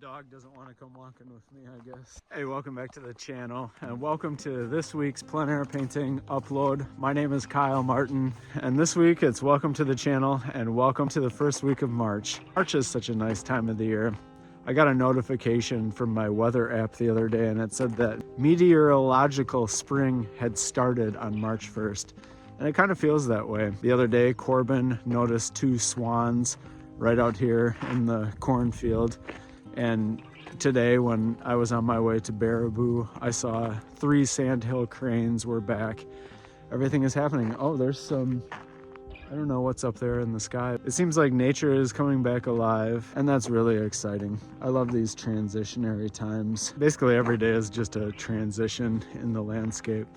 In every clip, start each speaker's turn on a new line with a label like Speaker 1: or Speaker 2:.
Speaker 1: dog doesn't want to come walking with me, I guess. Hey, welcome back to the channel and welcome to this week's plein air painting upload. My name is Kyle Martin and this week it's welcome to the channel and welcome to the first week of March. March is such a nice time of the year. I got a notification from my weather app the other day and it said that meteorological spring had started on March 1st. And it kind of feels that way. The other day, Corbin noticed 2 swans right out here in the cornfield. And today when I was on my way to Baraboo, I saw 3 sandhill cranes were back. Everything is happening. Oh, there's some, I don't know what's up there in the sky. It seems like nature is coming back alive, and that's really exciting. I love these transitionary times. Basically every day is just a transition in the landscape,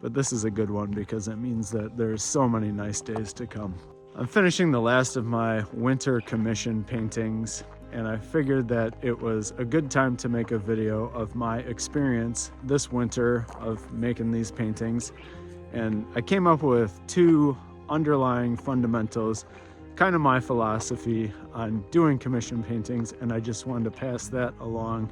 Speaker 1: but this is a good one because it means that there's so many nice days to come. I'm finishing the last of my winter commission paintings, and I figured that it was a good time to make a video of my experience this winter of making these paintings. And I came up with 2 underlying fundamentals, kind of my philosophy on doing commission paintings, and I just wanted to pass that along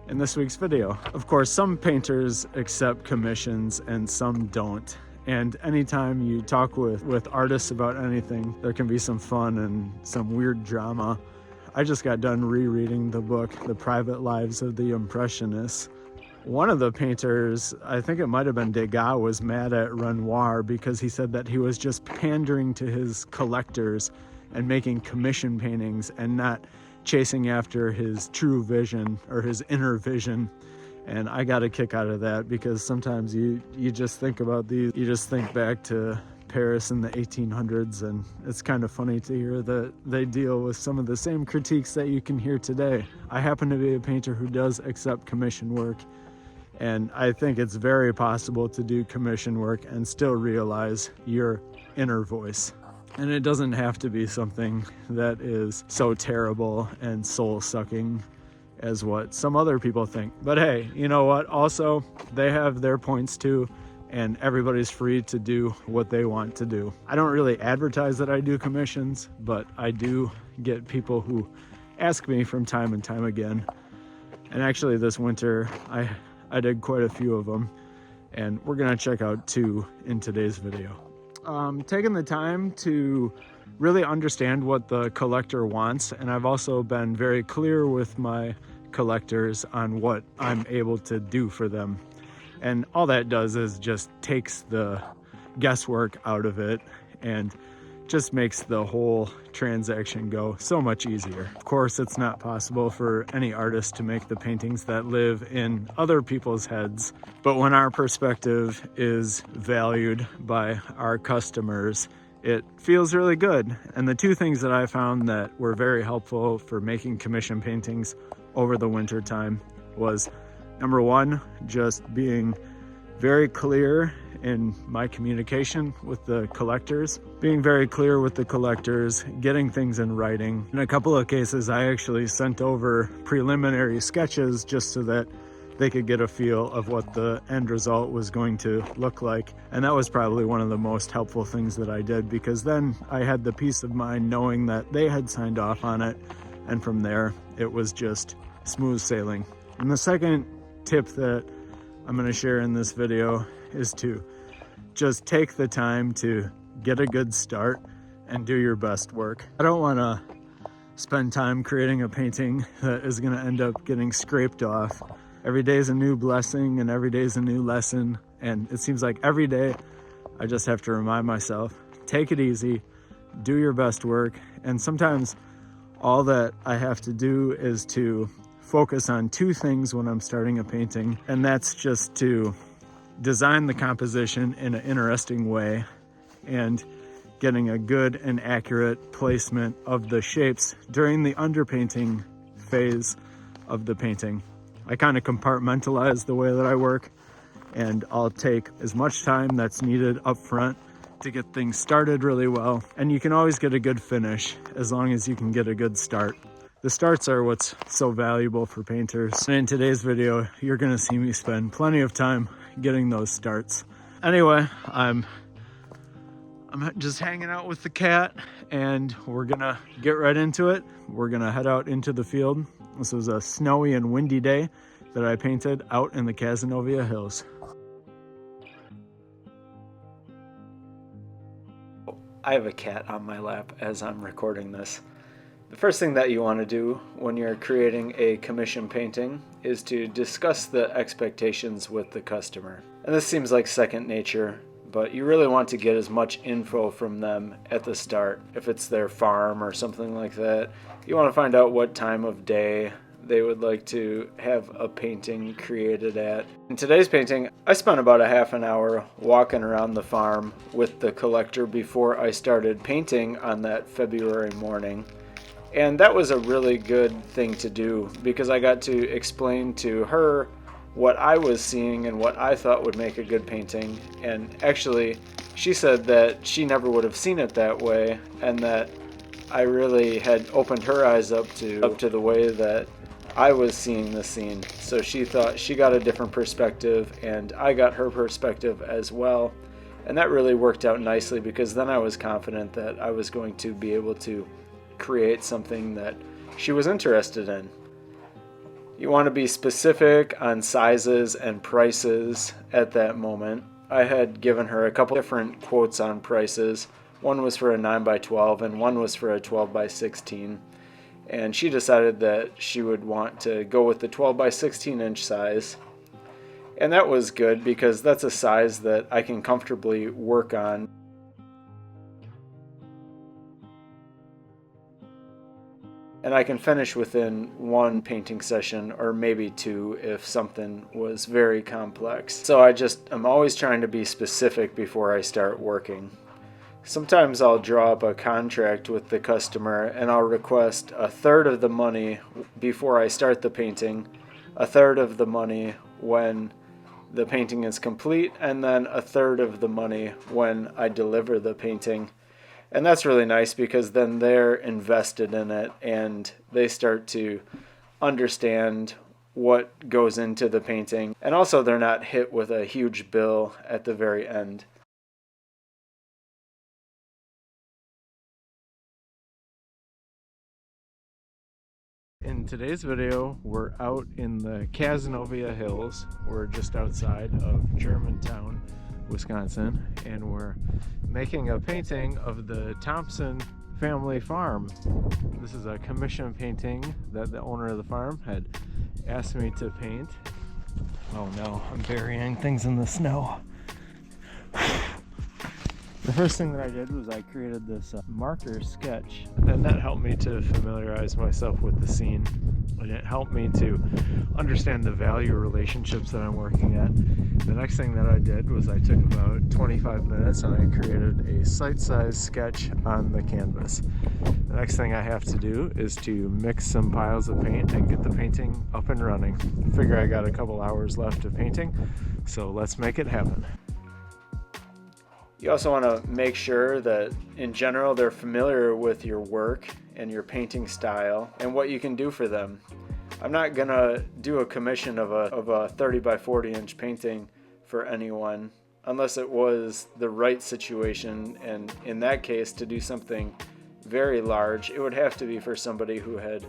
Speaker 1: in this week's video. Of course, some painters accept commissions and some don't. And anytime you talk with artists about anything, there can be some fun and some weird drama. I just got done rereading the book, The Private Lives of the Impressionists. One of the painters, I think it might have been Degas, was mad at Renoir because he said that he was just pandering to his collectors and making commission paintings and not chasing after his true vision or his inner vision. And I got a kick out of that because sometimes you just think about these, you just think back to Paris in the 1800s, and it's kind of funny to hear that they deal with some of the same critiques that you can hear today. I happen to be a painter who does accept commission work, and I think it's very possible to do commission work and still realize your inner voice. And it doesn't have to be something that is so terrible and soul-sucking as what some other people think. But hey, you know what? Also, they have their points too, and everybody's free to do what they want to do. I don't really advertise that I do commissions, but I do get people who ask me from time and time again. And actually this winter, I did quite a few of them, and we're gonna check out 2 in today's video. Taking the time to really understand what the collector wants, and I've also been very clear with my collectors on what I'm able to do for them. And all that does is just takes the guesswork out of it and just makes the whole transaction go so much easier. Of course, it's not possible for any artist to make the paintings that live in other people's heads, but when our perspective is valued by our customers, it feels really good. And the 2 things that I found that were very helpful for making commission paintings over the winter time was, number 1, just being very clear in my communication with the collectors, being very clear with the collectors, getting things in writing. In a couple of cases, I actually sent over preliminary sketches just so that they could get a feel of what the end result was going to look like. And that was probably one of the most helpful things that I did, because then I had the peace of mind knowing that they had signed off on it. And from there, it was just smooth sailing. And the second tip that I'm going to share in this video is to just take the time to get a good start and do your best work. I don't want to spend time creating a painting that is going to end up getting scraped off. Every day is a new blessing and every day is a new lesson. And it seems like every day I just have to remind myself, take it easy, do your best work. And sometimes all that I have to do is to focus on 2 things when I'm starting a painting. And that's just to design the composition in an interesting way and getting a good and accurate placement of the shapes during the underpainting phase of the painting. I kind of compartmentalize the way that I work, and I'll take as much time that's needed up front to get things started really well. And you can always get a good finish as long as you can get a good start. The starts are what's so valuable for painters. And in today's video, you're gonna see me spend plenty of time getting those starts. Anyway, I'm just hanging out with the cat and we're gonna get right into it. We're gonna head out into the field This was a snowy and windy day that I painted out in the Cazenovia Hills. I have a cat on my lap as I'm recording this. The first thing that you want to do when you're creating a commission painting is to discuss the expectations with the customer. And this seems like second nature, but you really want to get as much info from them at the start. If it's their farm or something like that, you want to find out what time of day they would like to have a painting created at. In today's painting, I spent about a half an hour walking around the farm with the collector before I started painting on that February morning. And that was a really good thing to do because I got to explain to her what I was seeing and what I thought would make a good painting. And actually, she said that she never would have seen it that way, and that I really had opened her eyes up to the way that I was seeing the scene. So she thought she got a different perspective, and I got her perspective as well. And that really worked out nicely because then I was confident that I was going to be able to create something that she was interested in. You want to be specific on sizes and prices at that moment. I had given her a couple different quotes on prices. One was for a 9x12 and one was for a 12x16. And she decided that she would want to go with the 12x16 inch size. And that was good because that's a size that I can comfortably work on. And I can finish within one painting session or maybe two if something was very complex. So I'm always trying to be specific before I start working. Sometimes I'll draw up a contract with the customer and I'll request a third of the money before I start the painting, a third of the money when the painting is complete, and then a third of the money when I deliver the painting. And that's really nice because then they're invested in it and they start to understand what goes into the painting. And also they're not hit with a huge bill at the very end. In today's video, we're out in the Cazenovia Hills. We're just outside of Germantown, Wisconsin, and we're making a painting of the Thompson family farm. This is a commission painting that the owner of the farm had asked me to paint. Oh no, I'm burying things in the snow. The first thing that I did was I created this marker sketch, and that helped me to familiarize myself with the scene, and it helped me to understand the value relationships that I'm working at. The next thing that I did was I took about 25 minutes and I created a site-size sketch on the canvas. The next thing I have to do is to mix some piles of paint and get the painting up and running. I figure I got a couple hours left of painting, so let's make it happen. You also want to make sure that in general they're familiar with your work and your painting style and what you can do for them. I'm not gonna do a commission of a 30 by 40 inch painting for anyone unless it was the right situation, and in that case to do something very large it would have to be for somebody who had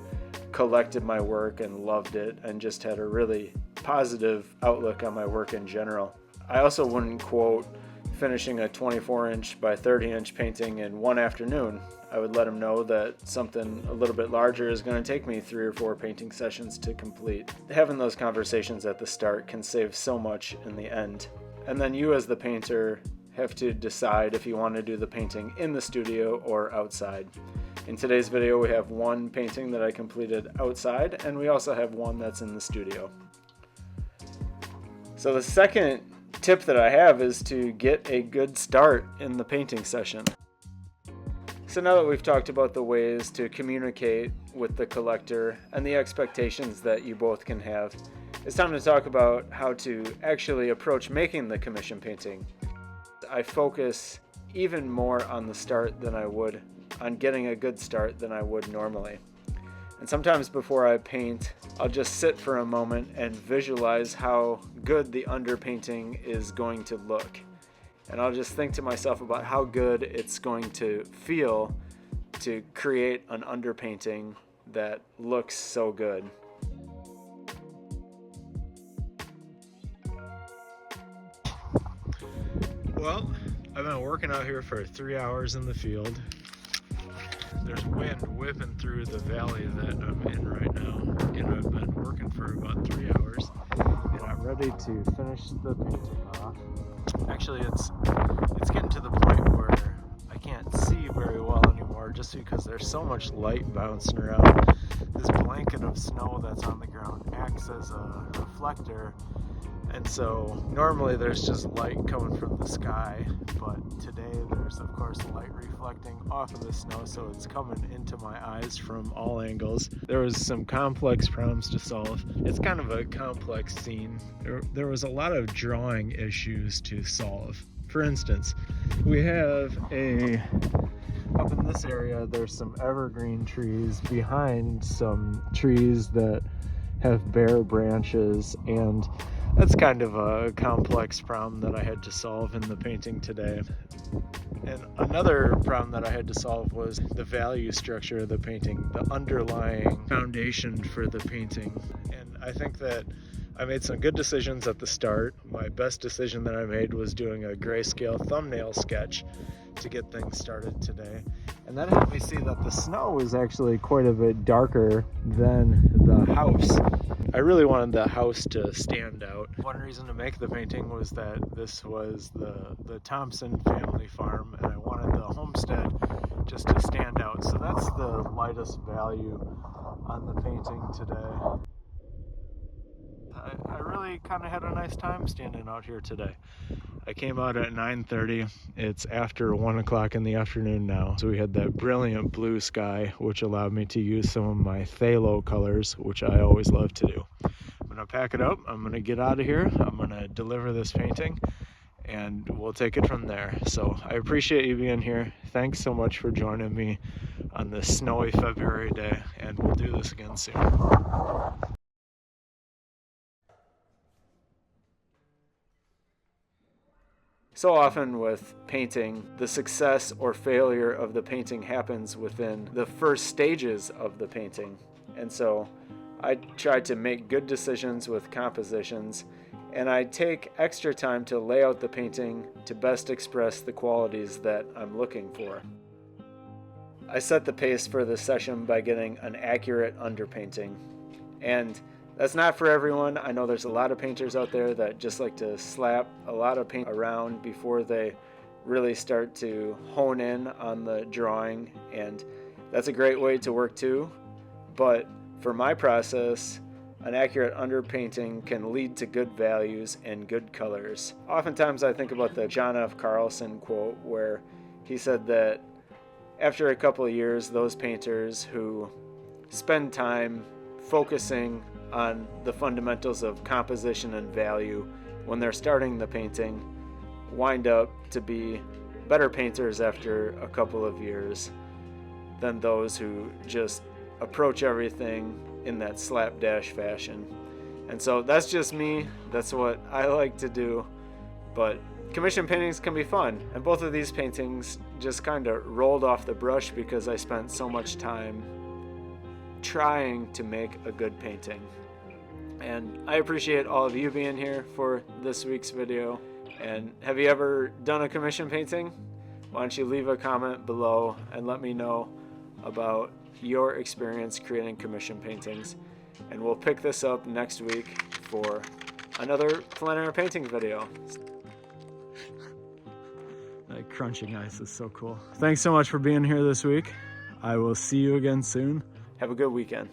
Speaker 1: collected my work and loved it and just had a really positive outlook on my work in general. I also wouldn't quote finishing a 24 inch by 30 inch painting in one afternoon. I would let them know that something a little bit larger is going to take me 3 or 4 painting sessions to complete. Having those conversations at the start can save so much in the end. And then you as the painter have to decide if you want to do the painting in the studio or outside. In today's video we have one painting that I completed outside, and we also have one that's in the studio. So the second tip that I have is to get a good start in the painting session. So now that we've talked about the ways to communicate with the collector and the expectations that you both can have, it's time to talk about how to actually approach making the commission painting. I focus even more on the start than I would, on getting a good start than I would normally. And sometimes before I paint, I'll just sit for a moment and visualize how good the underpainting is going to look. And I'll just think to myself about how good it's going to feel to create an underpainting that looks so good. well, I've been working out here for 3 hours in the field. There's wind whipping through the valley that I'm in right now, and I've been working for about 3 hours, and I'm ready to finish the painting off. Actually, it's getting to the point where I can't see very well anymore just because there's so much light bouncing around. This blanket of snow that's on the ground acts as a reflector, and so normally there's just light coming from the sky, but today there's of course light reflecting off of the snow, so it's coming into my eyes from all angles. There was some complex problems to solve. It's kind of a complex scene. There was a lot of drawing issues to solve. For instance, we have up in this area, there's some evergreen trees behind some trees that have bare branches, and that's kind of a complex problem that I had to solve in the painting today. And another problem that I had to solve was the value structure of the painting, the underlying foundation for the painting. And I think that I made some good decisions at the start. My best decision that I made was doing a grayscale thumbnail sketch to get things started today. And that helped me see that the snow is actually quite a bit darker than the house. I really wanted the house to stand out. One reason to make the painting was that this was the Thompson family farm, and I wanted the homestead just to stand out. So that's the lightest value on the painting today. I really kind of had a nice time standing out here today. I came out at 9:30. It's after 1 o'clock in the afternoon now. So we had that brilliant blue sky, which allowed me to use some of my phthalo colors, which I always love to do. I'm gonna pack it up. I'm gonna get out of here. I'm gonna deliver this painting, and we'll take it from there. So I appreciate you being here. Thanks so much for joining me on this snowy February day, and we'll do this again soon. So often with painting, the success or failure of the painting happens within the first stages of the painting. And so I try to make good decisions with compositions, and I take extra time to lay out the painting to best express the qualities that I'm looking for. I set the pace for this session by getting an accurate underpainting, and that's not for everyone. I know there's a lot of painters out there that just like to slap a lot of paint around before they really start to hone in on the drawing, and that's a great way to work too. But for my process, an accurate underpainting can lead to good values and good colors. Oftentimes I think about the John F. Carlson quote where he said that after a couple of years, those painters who spend time focusing on the fundamentals of composition and value when they're starting the painting wind up to be better painters after a couple of years than those who just approach everything in that slapdash fashion. And so that's just me. That's what I like to do. But commission paintings can be fun, and both of these paintings just kind of rolled off the brush because I spent so much time trying to make a good painting. And I appreciate all of you being here for this week's video. And have you ever done a commission painting? Why don't you leave a comment below and let me know about your experience creating commission paintings, and we'll pick this up next week for another plein air painting video. That crunching ice is so cool. Thanks so much for being here this week. I will see you again soon. Have a good weekend.